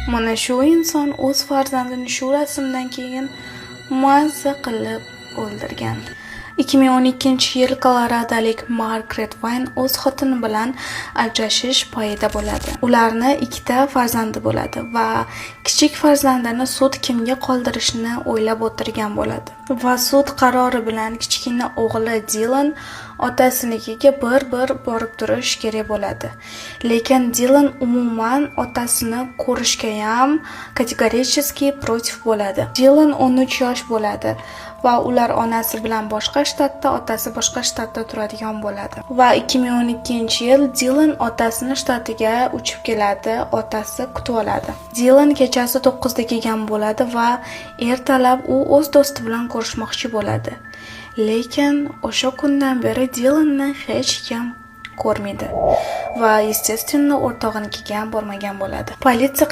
Mana shu inson o'z farzandini shu rasmdan keyin mazza qilib o'ldirgan. 2012-yil Koloradalik Margaret Wayne o'z xotini bilan ajrashish payida bo'ladi. Ularning 2 ta farzandi bo'ladi va kichik farzandini sud kimga qoldirishni o'ylab o'tirgan bo'ladi. Va sud qarori bilan kichkina o'g'li Dilan otasinikiga bir borib turish kerak bo'ladi. Lekin Dilan umuman otasini ko'rishga ham kategorически против bo'ladi. Dilan 13 yosh bo'ladi va ular onasi bilan boshqa shtatda, otasi boshqa shtatda turadigan bo'ladi. Va 2012-yil Dilan otasini shtatiga uchib keladi, otasi kutib oladi. Dilan kechasi 9 da kelgan bo'ladi va ertalab u o'z do'sti bilan ko'rishmoqchi bo'ladi. Lekin o'sha kundan beri Dilanni hech kim ko'rmaydi va естественно o'rtog'inikiga bormagan bo'ladi. Politsiya